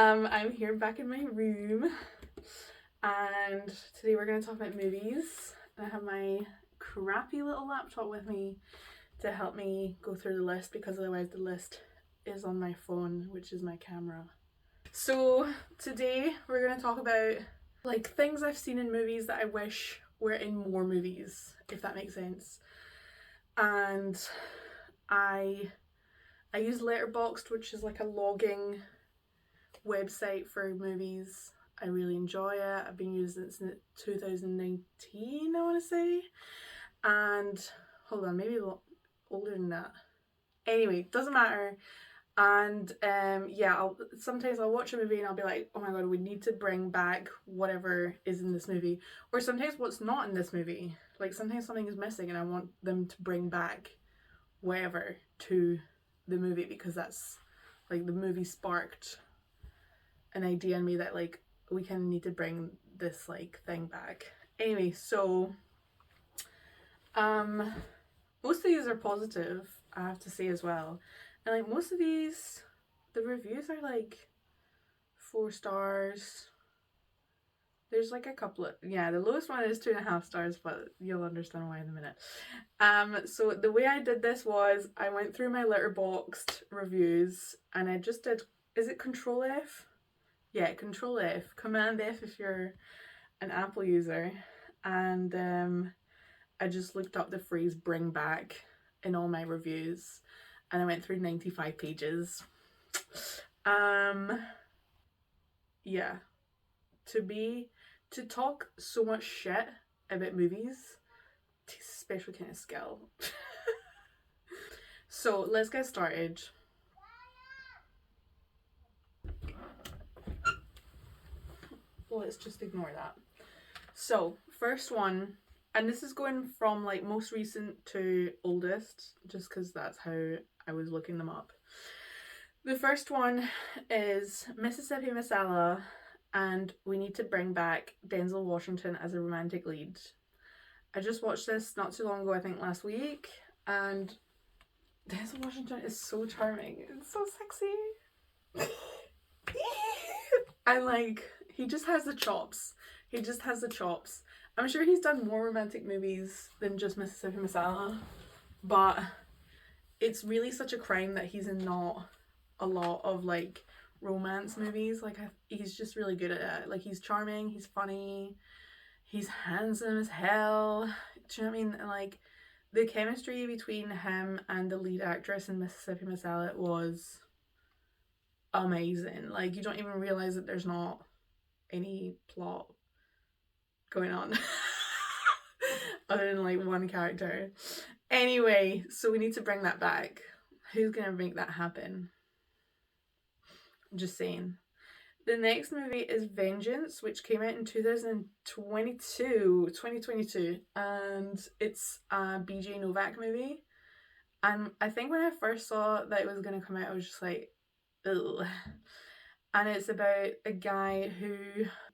I'm here back in my room, and today we're going to talk about movies. I have my crappy little laptop with me to help me go through the list, because otherwise the list is on my phone, which is my camera. So today we're going to talk about like things I've seen in movies that I wish were in more movies, if that makes sense. And I use Letterboxd, which is like a logging website for movies. I really enjoy it. I've been using it since 2019, I want to say. And hold on, maybe a lot older than that. Anyway, doesn't matter. And yeah, sometimes I'll watch a movie and I'll be like, oh my god, we need to bring back whatever is in this movie. Or sometimes what's not in this movie. Like sometimes something is missing and I want them to bring back whatever to the movie, because that's like the movie sparked an idea in me that like we kind of need to bring this like thing back. Anyway, so most of these are positive, I have to say as well. And like most of these, the reviews are like 4 stars. There's like a couple of, yeah, the lowest one is 2.5 stars, but you'll understand why in a minute. So the way I did this was I went through my Letterboxd reviews and I just did, is it Control F? Yeah, Control F, Command F if you're an Apple user. And I just looked up the phrase bring back in all my reviews and I went through 95 pages. Yeah, to talk so much shit about movies takes a special kind of skill. So let's get started. Let's just ignore that. So first one, and this is going from like most recent to oldest, just because that's how I was looking them up. The first one is Mississippi Masala, and we need to bring back Denzel Washington as a romantic lead. I just watched this not too long ago, I think last week, and Denzel Washington is so charming. It's so sexy. And like, he just has the chops. He just has the chops. I'm sure he's done more romantic movies than just Mississippi Masala, but it's really such a crime that he's in not a lot of like romance movies. Like he's just really good at it. Like he's charming, he's funny, he's handsome as hell. Do you know what I mean? And like the chemistry between him and the lead actress in Mississippi Masala was amazing. Like you don't even realize that there's not any plot going on other than like one character. Anyway, so we need to bring that back. Who's gonna make that happen? I'm just saying. The next movie is Vengeance, which came out in 2022, and it's a BJ Novak movie. And I think when I first saw that it was gonna come out, I was just like, ugh. And it's about a guy who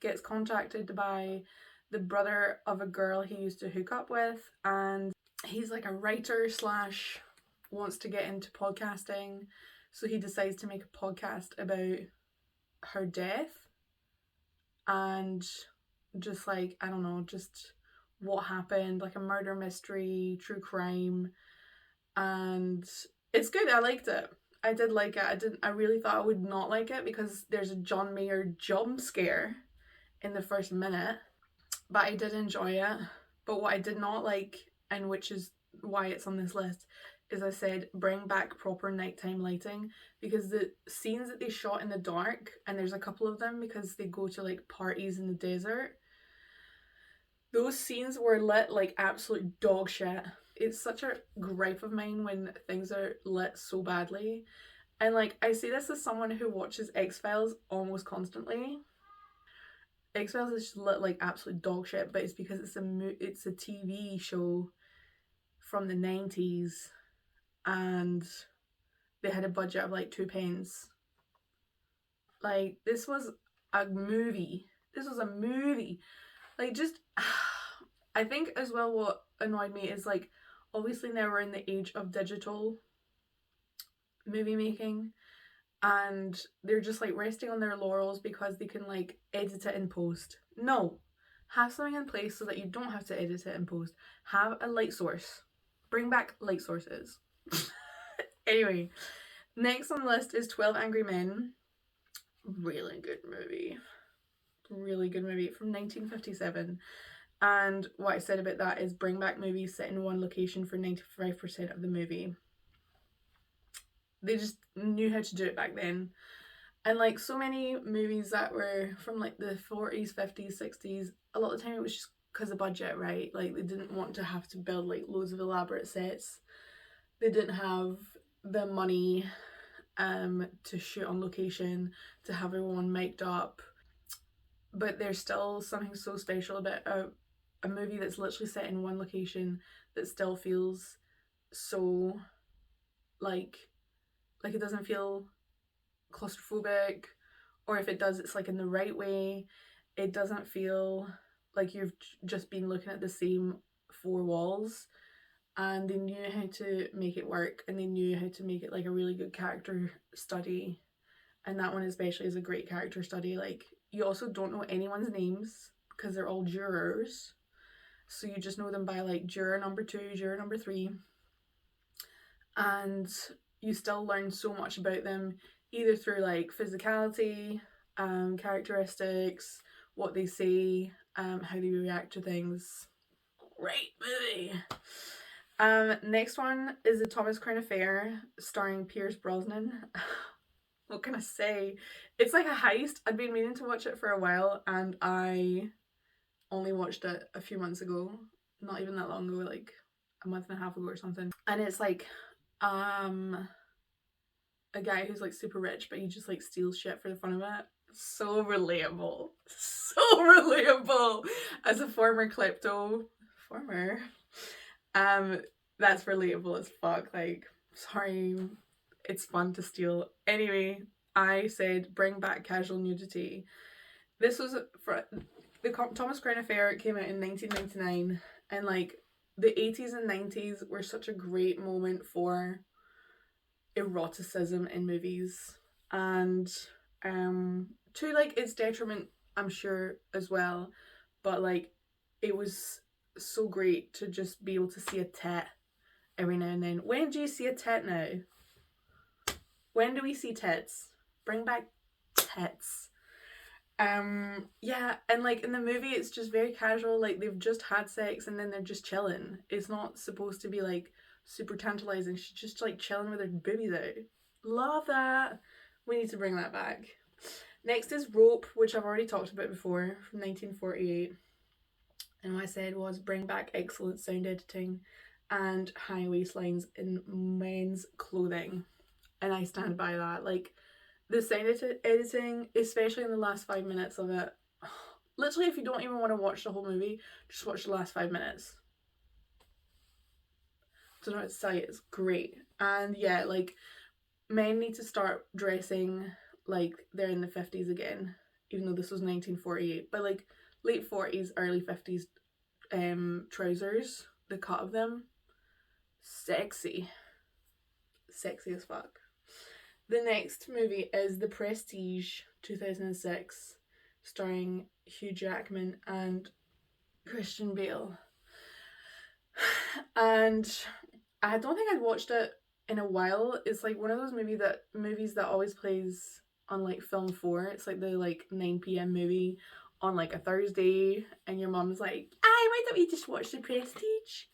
gets contacted by the brother of a girl he used to hook up with, and he's like a writer slash wants to get into podcasting, so he decides to make a podcast about her death and just like, I don't know, just what happened, like a murder mystery, true crime, and it's good. I liked it. I did like it. I really thought I would not like it because there's a John Mayer jump scare in the first minute, but I did enjoy it. But what I did not like, and which is why it's on this list, is I said bring back proper nighttime lighting, because the scenes that they shot in the dark, and there's a couple of them because they go to like parties in the desert, those scenes were lit like absolute dog shit. It's such a gripe of mine when things are lit so badly. And like, I say this as someone who watches X-Files almost constantly. X-Files is just lit like absolute dog shit, but it's because it's a TV show from the 90s and they had a budget of like 2 pence. Like, this was a movie. Like, just I think as well what annoyed me is like, obviously now we're in the age of digital movie making, and they're just like resting on their laurels because they can like edit it in post. No, have something in place so that you don't have to edit it in post. Have a light source. Bring back light sources. Anyway, next on the list is 12 Angry Men. Really good movie. Really good movie from 1957. And what I said about that is bring back movies set in one location for 95% of the movie. They just knew how to do it back then. And like so many movies that were from like the 40s, 50s, 60s, a lot of the time it was just because of budget, right? Like they didn't want to have to build like loads of elaborate sets. They didn't have the money to shoot on location, to have everyone mic'd up. But there's still something so special about a movie that's literally set in one location that still feels so like it doesn't feel claustrophobic, or if it does, it's like in the right way. It doesn't feel like you've just been looking at the same four walls. And they knew how to make it work, and they knew how to make it like a really good character study. And that one especially is a great character study. Like you also don't know anyone's names because they're all jurors, so you just know them by like juror number 2, juror number 3, and you still learn so much about them, either through like physicality, characteristics, what they say, how they react to things. Great movie. Next one is The Thomas Crown Affair, starring Pierce Brosnan. What can I say? It's like a heist. I'd been meaning to watch it for a while, and I only watched it a few months ago. Not even that long ago, like a month and a half ago or something. And it's like a guy who's like super rich, but he just like steals shit for the fun of it. So relatable. So relatable. As a former klepto, that's relatable as fuck. Like, sorry, it's fun to steal. Anyway, I said bring back casual nudity. This was for the Thomas Crown Affair. Came out in 1999, and like the 80s and 90s were such a great moment for eroticism in movies, and to like its detriment, I'm sure, as well, but like it was so great to just be able to see a tit every now and then. When do you see a tit now? When do we see tits? Bring back tits. Yeah, and like in the movie it's just very casual, like they've just had sex and then they're just chilling. It's not supposed to be like super tantalizing. She's just like chilling with her boobies out. Love that. We need to bring that back. Next is Rope, which I've already talked about before, from 1948. And what I said was bring back excellent sound editing and high waistlines in men's clothing. And I stand by that. Like the sound editing, especially in the last 5 minutes of it. Literally, if you don't even want to watch the whole movie, just watch the last 5 minutes. Don't know what to tell you, it's great. And yeah, like men need to start dressing like they're in the 50s again, even though this was 1948, but like late 40s, early 50s trousers, the cut of them, sexy as fuck. The next movie is The Prestige, 2006, starring Hugh Jackman and Christian Bale. And I don't think I'd watched it in a while. It's like one of those movies that always plays on like Film 4. It's like the like 9 p.m. movie on like a Thursday, and your mom's like, why don't we just watch The Prestige?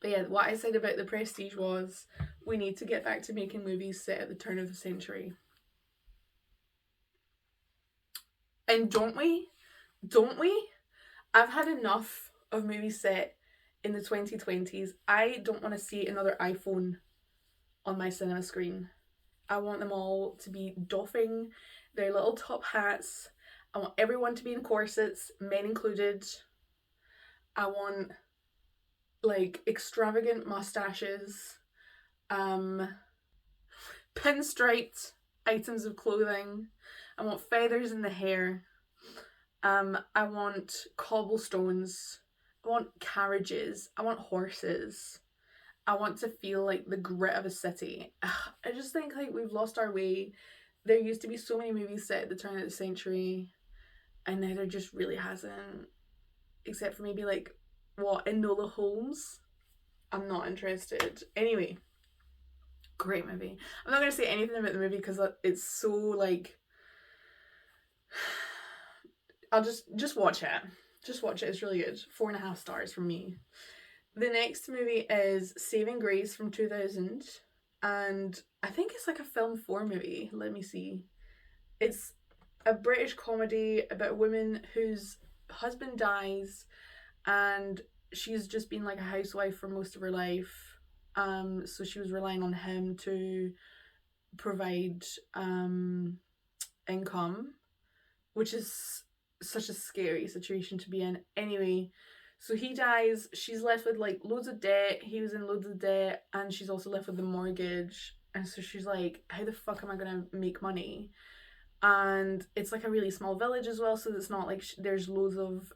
But yeah, what I said about The Prestige was we need to get back to making movies set at the turn of the century. And don't we? Don't we? I've had enough of movies set in the 2020s. I don't want to see another iPhone on my cinema screen. I want them all to be doffing their little top hats. I want everyone to be in corsets, men included. I want like extravagant mustaches, pinstriped items of clothing. I want feathers in the hair. I want cobblestones. I want carriages. I want horses. I want to feel like the grit of a city. I just think like we've lost our way. There used to be so many movies set at the turn of the century, and now there just really hasn't. Except for maybe like what, Enola Holmes. I'm not interested. Anyway, great movie. I'm not gonna say anything about the movie because it's so like. I'll just watch it. Just watch it. It's really good. 4.5 stars from me. The next movie is Saving Grace from 2000, and I think it's like a film 4 movie. Let me see. It's a British comedy about a woman whose husband dies, and she's just been like a housewife for most of her life. So she was relying on him to provide income, which is such a scary situation to be in. Anyway, so he dies, she's left with like loads of debt, he was in loads of debt, and she's also left with the mortgage. And so she's like, how the fuck am I gonna make money? And it's like a really small village as well, so it's not like there's loads of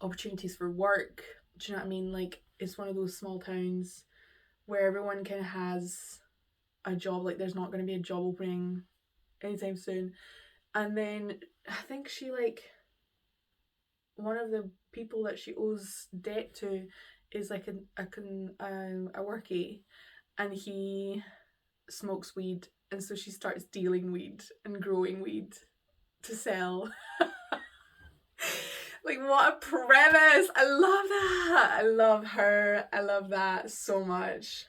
opportunities for work. Do you know what I mean? Like, it's one of those small towns where everyone kind of has a job. Like, there's not going to be a job opening anytime soon. And then I think she like, one of the people that she owes debt to is like a workie, and he smokes weed, and so she starts dealing weed and growing weed to sell. Like, what a premise! I love that. I love her. I love that so much.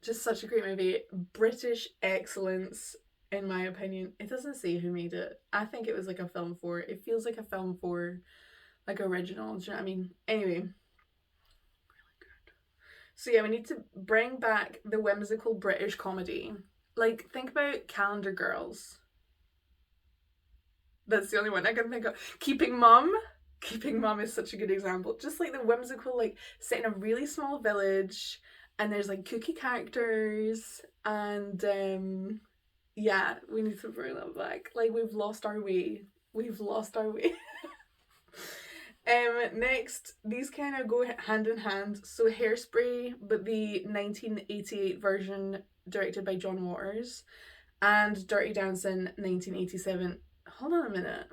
Just such a great movie. British excellence, in my opinion. It doesn't say who made it. I think it was like a film 4. It feels like a film 4, like original. Do you know what I mean? Anyway, really good. So yeah, we need to bring back the whimsical British comedy. Like, think about Calendar Girls. That's the only one I can think of. Keeping Mum. Keeping Mum is such a good example. Just like the whimsical, like set in a really small village, and there's like kooky characters, and yeah, we need to bring that back. Like, we've lost our way. We've lost our way. Next, these kind of go hand in hand. So Hairspray, but the 1988 version directed by John Waters, and Dirty Dancing 1987. Hold on a minute.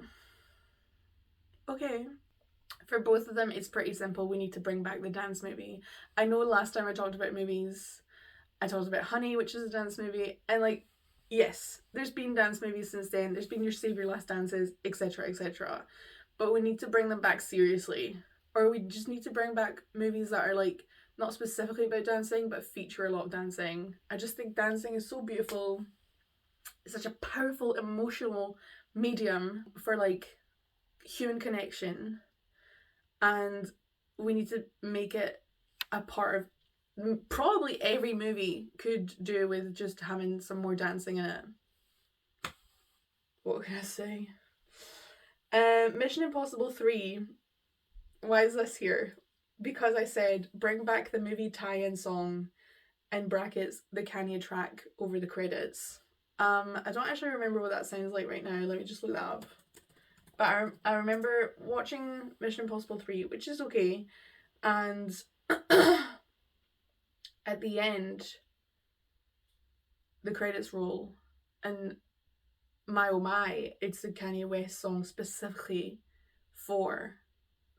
Okay. For both of them, it's pretty simple. We need to bring back the dance movie. I know last time I talked about movies, I talked about Honey, which is a dance movie, and like, yes, there's been dance movies since then. There's been Your Save Your Last Dances, etc., etc. But we need to bring them back seriously. Or we just need to bring back movies that are like not specifically about dancing, but feature a lot of dancing. I just think dancing is so beautiful. It's such a powerful, emotional medium for like human connection, and we need to make it a part of probably every movie could do with just having some more dancing in it. What can I say? Mission Impossible 3. Why is this here? Because I said bring back the movie tie-in song, in brackets, the Kanye track over the credits. I don't actually remember what that sounds like right now. Let me just look that up. But I remember watching Mission Impossible 3, which is okay, and at the end, the credits roll, and my oh my, it's the Kanye West song specifically for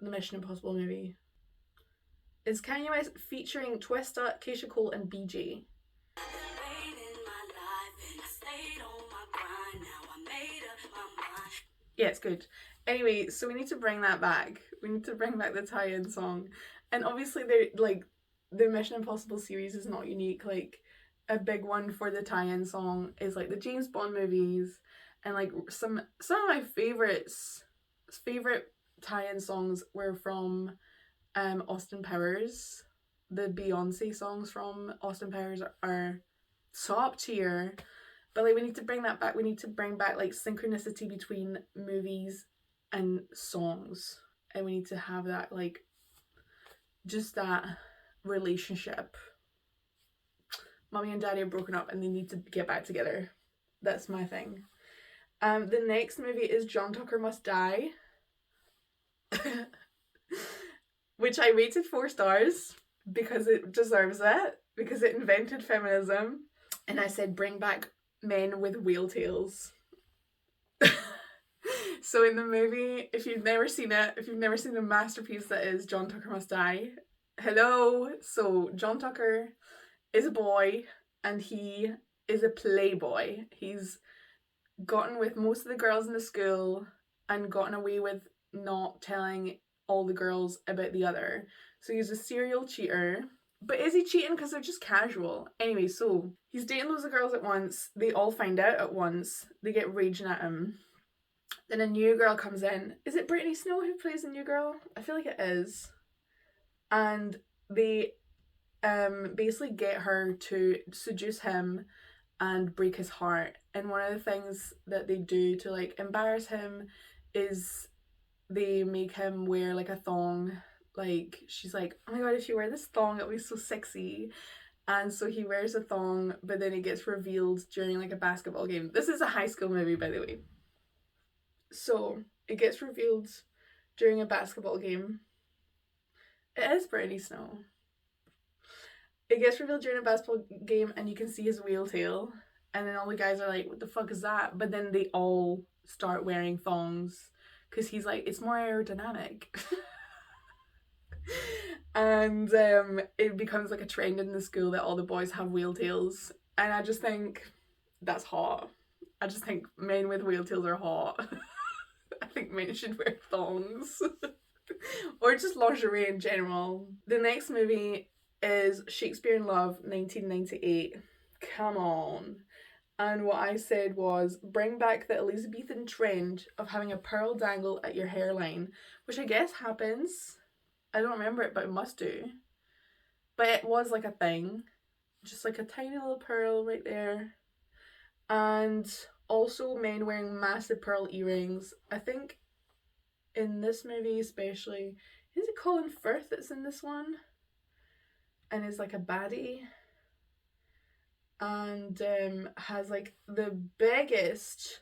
the Mission Impossible movie. It's Kanye West featuring Twista, Keisha Cole, and BJ. Yeah, it's good. Anyway, so we need to bring that back. We need to bring back the tie-in song. And obviously they're like, the Mission Impossible series is not unique. Like, a big one for the tie-in song is like the James Bond movies, and like some of my favorite tie-in songs were from Austin Powers. The Beyonce songs from Austin Powers are top tier. But like, we need to bring that back. We need to bring back like synchronicity between movies and songs, and we need to have that like, just that relationship. Mommy and daddy are broken up and they need to get back together. That's my thing. The next movie is John Tucker Must Die. which I rated 4 stars because it deserves it, because it invented feminism. And I said, bring back men with whale tails. So in the movie, if you've never seen it, if you've never seen the masterpiece that is John Tucker Must Die, hello. So John Tucker is a boy and he is a playboy. He's gotten with most of the girls in the school and gotten away with not telling all the girls about the other. So he's a serial cheater. But is he cheating because they're just casual? Anyway, so he's dating loads of girls at once. They all find out at once. They get raging at him. Then a new girl comes in. Is it Brittany Snow who plays the new girl? I feel like it is. And they basically get her to seduce him and break his heart. And one of the things that they do to like embarrass him is they make him wear like a thong. Like she's like, oh my god, if you wear this thong it'll be so sexy. And so he wears a thong, but then it gets revealed during like a basketball game. This is a high school movie, by the way. So it gets revealed during a basketball game. It is Brittany Snow. It gets revealed during a basketball game and you can see his whale tail. And then all the guys are like, what the fuck is that? But then they all start wearing thongs because he's like, it's more aerodynamic. And it becomes like a trend in the school that all the boys have whale tails. And I just think that's hot. I just think men with whale tails are hot. I think men should wear thongs. Or just lingerie in general. The next movie is Shakespeare in Love 1998. Come on. And what I said was, bring back the Elizabethan trend of having a pearl dangle at your hairline, which I guess happens. I don't remember it, but it must do. But it was like a thing. Just like a tiny little pearl right there. And also men wearing massive pearl earrings. I think in this movie especially, is it Colin Firth that's in this one? And is like a baddie. And has like the biggest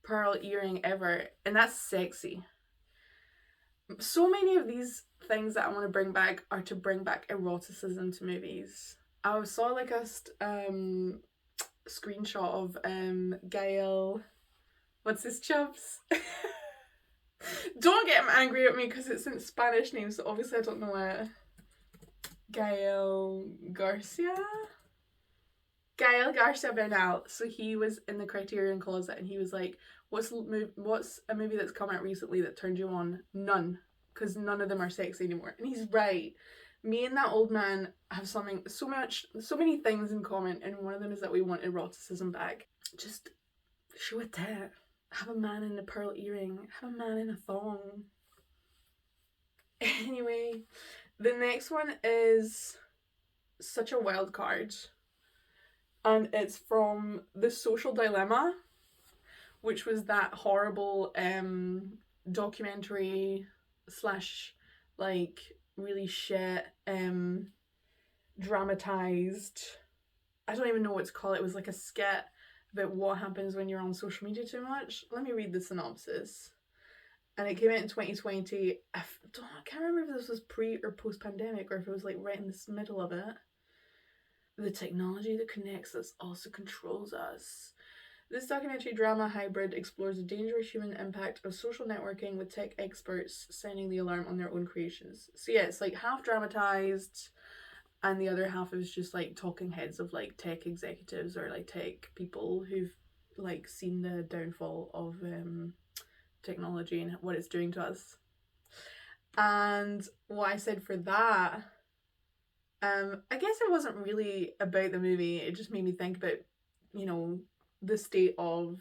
pearl earring ever. And that's sexy. So many of these things that I want to bring back are to bring back eroticism to movies. I saw like a screenshot of Gael, what's his chubs? Don't get him angry at me because it's in Spanish name, so obviously I don't know it. Gael Garcia Bernal. So he was in the Criterion Closet and he was like, what's a movie that's come out recently that turned you on? None, because none of them are sexy anymore. And he's right. Me and that old man have so many things in common, and one of them is that we want eroticism back. Just show a tit. Have a man in a pearl earring. Have a man in a thong. Anyway, the next one is such a wild card. And it's from The Social Dilemma, which was that horrible documentary / like really shit dramatized, I don't even know what to call it. It was like a skit about what happens when you're on social media too much. Let me read the synopsis. And it came out in 2020. I can't remember if this was pre or post pandemic or if it was like right in the middle of it. The technology that connects us also controls us. This documentary drama hybrid explores the dangerous human impact of social networking, with tech experts sounding the alarm on their own creations. So yeah, it's like half dramatized and the other half is just like talking heads of like tech executives or like tech people who've like seen the downfall of technology and what it's doing to us. And what I said for that, I guess it wasn't really about the movie. It just made me think about, you know, the state of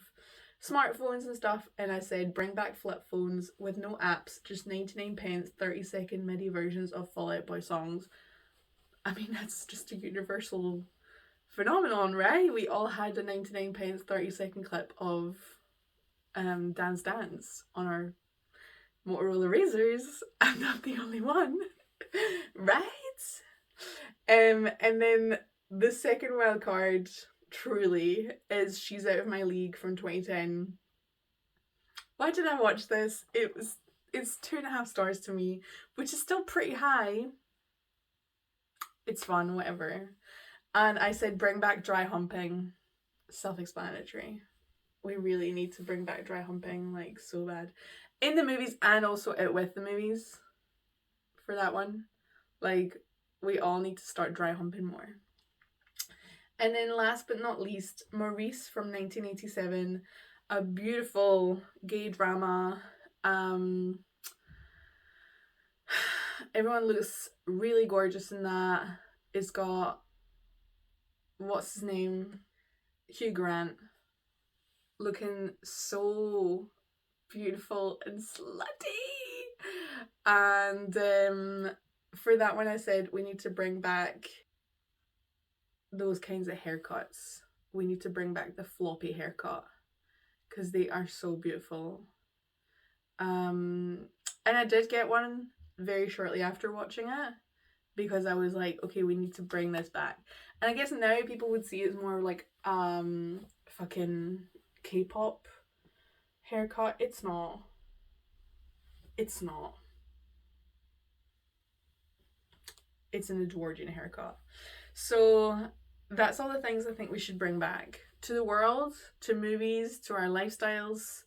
smartphones and stuff. And I said, bring back flip phones with no apps, just 99p, 30-second MIDI versions of Fall Out Boy songs. I mean, that's just a universal phenomenon, right? We all had a 99p 30-second clip of Dance Dance on our Motorola Razors. I'm not the only one, right? And then the second wild card, truly, is She's Out of My League from 2010. Why did I watch this? It was It's 2.5 stars to me, which is still pretty high. It's fun, whatever. And I said bring back dry humping. Self-explanatory. We really need to bring back dry humping, like, so bad. In the movies and also out with the movies. For that one. Like, we all need to start dry humping more. And then last but not least, Maurice from 1987. A beautiful gay drama. Everyone looks really gorgeous in that. It's got, what's his name? Hugh Grant. Looking so beautiful and slutty. And for that one I said we need to bring back those kinds of haircuts. We need to bring back the floppy haircut because they are so beautiful. And I did get one very shortly after watching it because I was like, okay, we need to bring this back. And I guess now people would see it as more like fucking K-pop haircut. It's not. It's not. It's an Edwardian haircut. So that's all the things I think we should bring back to the world, to movies, to our lifestyles,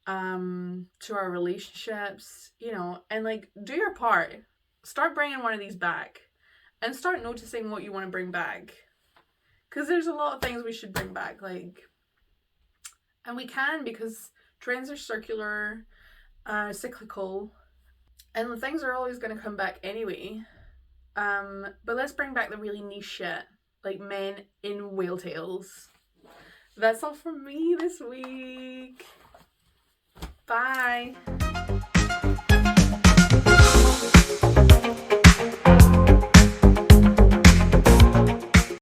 to our relationships, you know, and like do your part. Start bringing one of these back and start noticing what you want to bring back. Because there's a lot of things we should bring back, like, and we can because trends are circular, cyclical, and things are always going to come back anyway. But let's bring back the really niche shit, like men in whale tails. That's all from me this week. Bye.